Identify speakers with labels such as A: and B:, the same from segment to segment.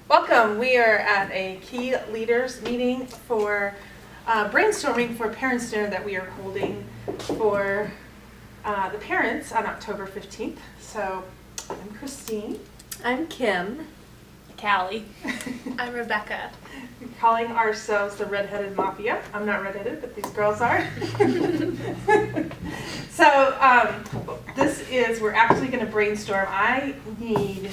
A: Welcome. We are at a key leaders meeting for brainstorming for Parents' Dinner that we are holding for the parents on October 15th. So I'm Christine.
B: I'm Kim.
C: Callie.
D: I'm Rebecca.
A: We're calling ourselves the Redheaded Mafia. I'm not redheaded, but these girls are. So we're actually going to brainstorm. I need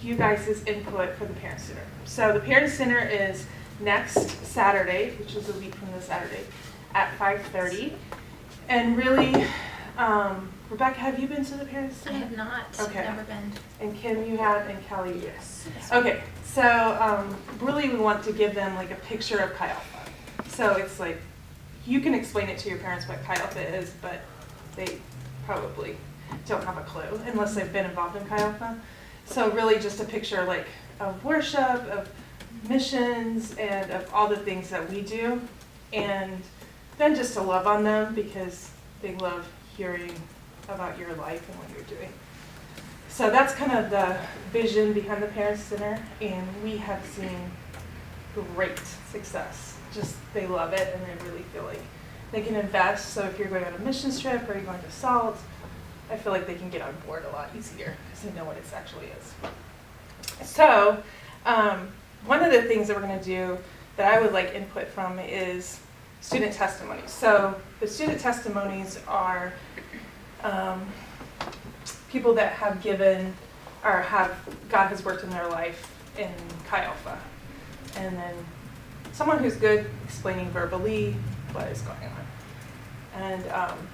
A: you guys' input for the Parents' Dinner. So the Parents' Dinner is next Saturday, which is a week from this Saturday, at 5:30. And really, Rebecca, have you been to the Parents'
D: I
A: Dinner?
D: have not.
A: Okay.
D: Never been.
A: And Kim, you have, and Callie, you
D: Yes.
A: Okay, so really we want to give them like a picture of Chi Alpha. So it's like, you can explain it to your parents what Chi Alpha is, but they probably don't have a clue unless they've been involved in Chi Alpha. So really just a picture like of worship, of missions, and of all the things that we do. And then just to love on them because they love hearing about your life and what you're doing. So that's kind of the vision behind the Parents' Dinner, and we have seen great success. Just they love it, and they really feel like they can invest. So if you're going on a mission trip or you're going to SALT, I feel like they can get on board a lot easier because they know what it actually is. So one of the things that we're going to do that I would like input from is student testimonies. So the student testimonies are people that have given or have God has worked in their life in Chi Alpha. And then someone who's good explaining verbally what is going on. And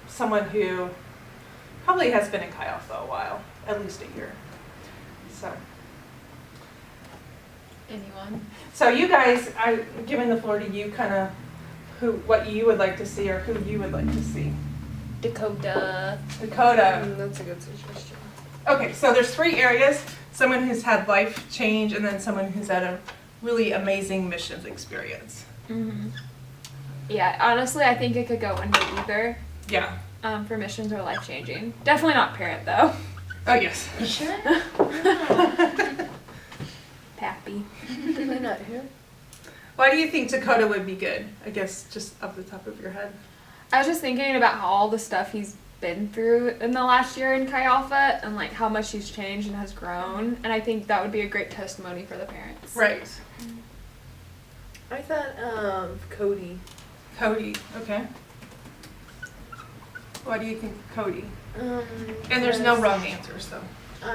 A: someone who probably has been in Chi Alpha a while, at least a year. So
D: Anyone?
A: So you guys, I'm giving the floor to you, kind of what you would like to see or who you would like to see.
C: Dakota.
A: Dakota.
B: That's a good suggestion.
A: Okay, so there's 3 areas. Someone who's had life change and then someone who's had a really amazing missions experience.
C: Mm-hmm. Yeah, honestly, I think it could go under either
A: Yeah.
C: for missions or life changing. Definitely not parent though.
A: Oh, yes.
D: You sure?
C: Pappy.
B: Did I not hear?
A: Why do you think Dakota would be good? I guess just off the top of your head.
C: I was just thinking about how all the stuff he's been through in the last year in Chi Alpha and like how much he's changed and has grown, and I think that would be a great testimony for the parents.
A: Right.
B: I thought Cody.
A: Cody. Okay. Why do you think Cody? And there's
B: because,
A: no wrong answers, though.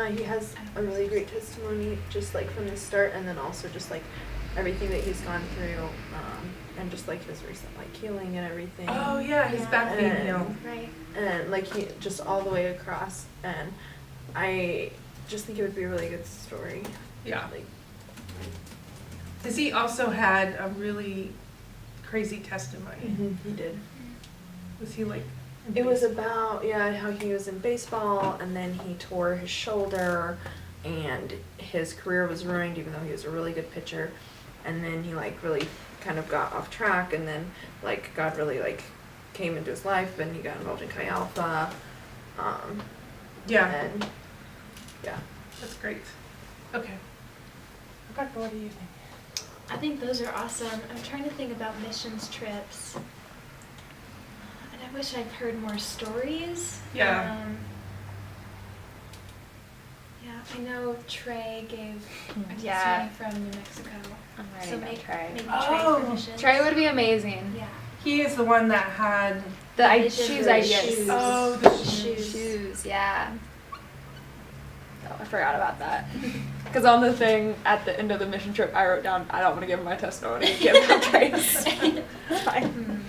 B: He has a really great testimony, just like from the start, and then also just like everything that he's gone through, and just like his recent like healing and everything.
A: Oh, yeah, his back being healed.
D: Right.
B: And like he just all the way across, and I just think it would be a really good story.
A: Yeah.
B: Like,
A: Because he also had a really crazy testimony.
B: he did.
A: Was he like? in
B: It was
A: baseball?
B: about how he was in baseball and then he tore his shoulder and his career was ruined even though he was a really good pitcher, and then he like really kind of got off track, and then like God really like came into his life and he got involved in Chi Alpha.
A: Yeah.
B: And yeah.
A: That's great. Okay. Rebecca, what do you think?
D: I think those are awesome. I'm trying to think about missions trips. And I wish I'd heard more stories.
A: Yeah.
D: Yeah, I know Trey gave a
C: Yeah.
D: testimony from New Mexico.
C: I'm
D: So
C: writing down
D: maybe
C: Trey.
D: Trey
A: Oh.
D: for missions.
C: Trey would be amazing.
D: Yeah.
A: He is the one that had.
C: The
D: Vision
C: shoes
D: for
C: ideas.
D: shoes.
A: Oh, the
D: Shoes.
C: Shoes, yeah. Oh, I forgot about that. Because on the thing at the end of the mission trip, I wrote down, I don't want to give my testimony. Give him Trey's. It's fine.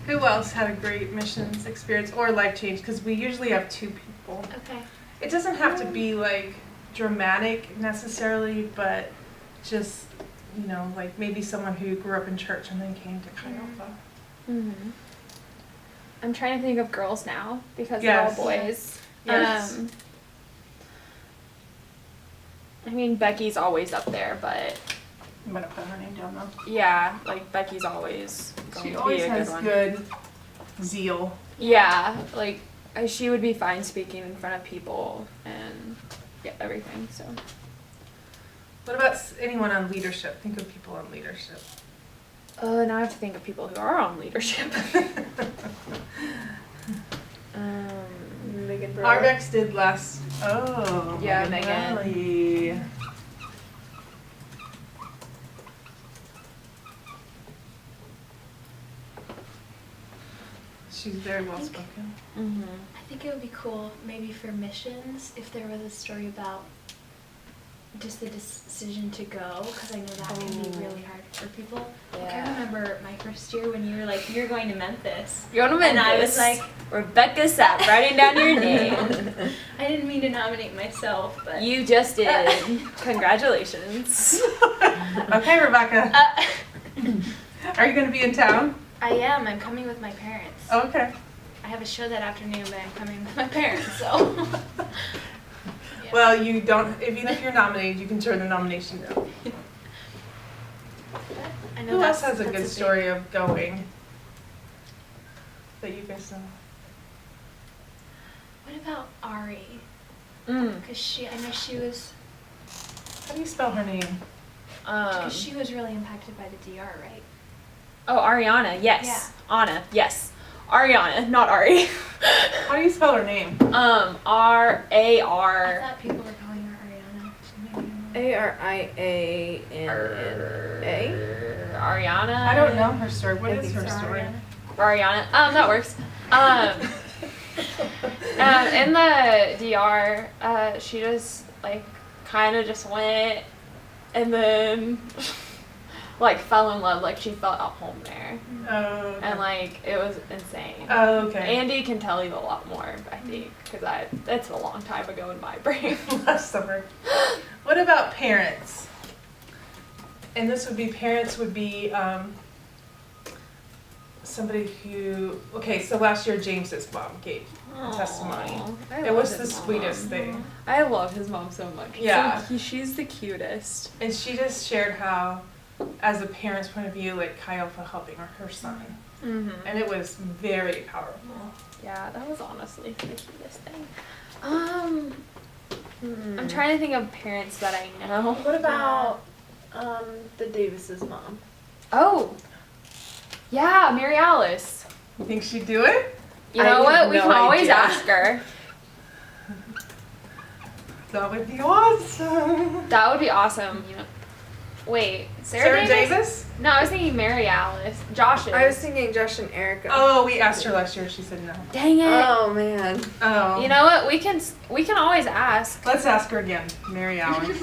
A: Who else had a great missions experience or life change? Because we usually have 2 people.
D: Okay.
A: It doesn't have to be like dramatic necessarily, but just, you know, like maybe someone who grew up in church and then came to Chi Alpha.
C: Mm-hmm. I'm trying to think of girls now because
A: Yes.
C: they're all boys.
A: Yes.
C: I mean, Becky's always up there, but
A: I'm going to put her name down though.
C: yeah, like Becky's always going
A: She
C: to
A: always
C: be a
A: has
C: good one.
A: good zeal.
C: Yeah, like she would be fine speaking in front of people, and everything. So.
A: What about anyone on leadership? Think of people on leadership.
C: Now I have to think of people who are on leadership.
B: Megan
A: Arbex did last. Oh.
C: Yeah,
A: Megan.
C: Megan.
A: Valley. She's very well spoken.
C: Mm-hmm.
D: I think it would be cool, maybe for missions, if there was a story about just the decision to go, because I know that can be really hard for people. Like, I remember my first year when you were like, "You're going to Memphis."
C: You're going to Memphis.
D: And I was like,
C: Rebecca sat writing down your name.
D: I didn't mean to nominate myself, but
C: You just did. Congratulations.
A: Okay, Rebecca. Are you going to be in town?
D: I am. I'm coming with my parents.
A: Okay.
D: I have a show that afternoon, but I'm coming with my parents, so. Yeah.
A: Well, you don't. Even if you're nominated, you can turn the nomination down.
D: I know
A: Who else
D: that's-
A: has a
D: that's
A: good
D: big-
A: story of going that you guys know?
D: What about Ari?
C: Mm.
D: Because I know she was,
A: How do you spell her name?
D: because she was really impacted by the DR, right?
C: Oh, Ariana, yes. Anna, yes. Ariana, not Ari.
A: How do you spell her name?
D: I
C: R-A-R.
D: thought people were calling her Ariana. So maybe I'm wrong.
B: Arianna.
C: Ariana.
A: I don't know her story. What
B: I
A: is
B: think
A: her
B: so.
A: story?
C: Ariana. That works. In the DR, she just like kind of just went, and then like fell in love. Like she felt at home there,
A: Oh, okay.
C: and like it was insane.
A: Oh, okay.
C: Andy can tell you a lot more, I think, because that's a long time ago in my brain.
A: Last summer. What about parents? And this would be somebody who. Okay, so last year James's mom gave a testimony.
C: Aw, I
A: It
C: love
A: was
C: his
A: the
C: mom.
A: sweetest thing.
C: I love his mom so much.
A: Yeah.
C: She's the cutest.
A: And she just shared how, as a parent's point of view, like Kyle for helping her son.
C: Mm-hmm.
A: And it was very powerful.
C: Yeah, that was honestly the cutest thing. I'm trying to think of parents that I know.
B: What about the Davis's mom?
C: Oh, yeah, Mary Alice.
A: You think she'd do it?
C: You
B: I
C: know what?
B: have
C: We
B: no
C: can always
B: idea.
C: ask her.
A: That would be awesome.
C: That would be awesome. You know. Wait,
A: Sarah Davis?
C: No, I was thinking Mary Alice. Josh's.
B: I was thinking Josh and Erica.
A: Oh, we asked her last year. She said no.
C: Dang it.
B: Oh man.
A: Oh.
C: You know what? We can always ask.
A: Let's ask her again. Mary Alice.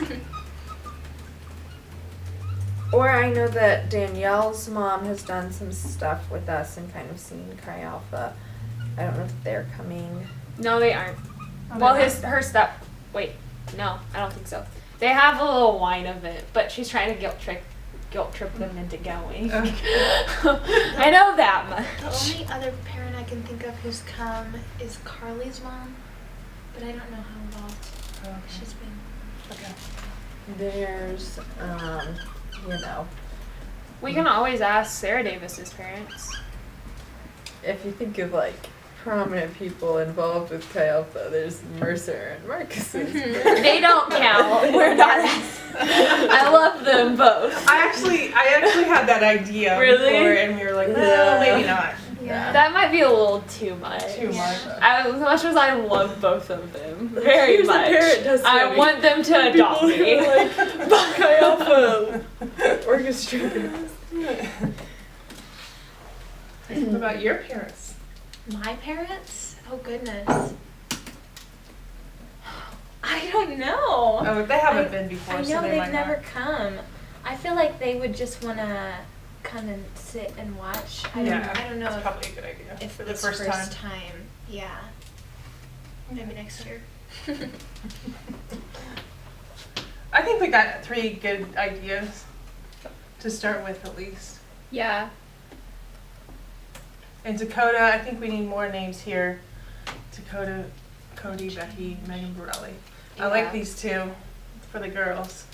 B: Or I know that Danielle's mom has done some stuff with us and kind of seen Chi Alpha. I don't know if they're coming.
C: No, they aren't.
A: Oh,
C: Well,
A: they're
C: her step. Wait, no, I don't think so. They have a little wine event, but she's trying to guilt trip them into going.
A: Okay.
C: I know that much.
D: The only other parent I can think of who's come is Carly's mom, but I don't know how involved
A: Okay.
D: she's been.
A: Okay.
B: There's you know,
C: We can always ask Sarah Davis's parents.
B: if you think of like prominent people involved with Chi Alpha, there's Mercer and Marcus's.
C: They don't count. We're not. I love them both.
A: I actually had that idea
C: Really?
A: before, and we were like, well,
B: Yeah.
A: maybe not.
D: Yeah.
C: That might be a little too much.
A: Too much.
C: As much as I love both of them very
B: Here's the
C: much,
B: parent testimony.
C: I want them to adopt me.
B: Chi Alpha orchestrator.
A: What about your parents?
D: My parents? Oh goodness. I don't know.
A: Oh, they haven't been before,
D: I
A: so
D: know
A: they
D: they've
A: might
D: never
A: not.
D: come. I feel like they would just want to come and sit and watch. I don't know
A: That's
D: if,
A: probably a good idea
D: if
A: for the
D: it's
A: first time.
D: Yeah. Maybe next year.
A: I think we got 3 good ideas to start with at least.
C: Yeah.
A: And Dakota, I think we need more names here. Dakota, Cody, Becky, Megan Borelli. I like
C: Yeah.
A: these 2 for the girls.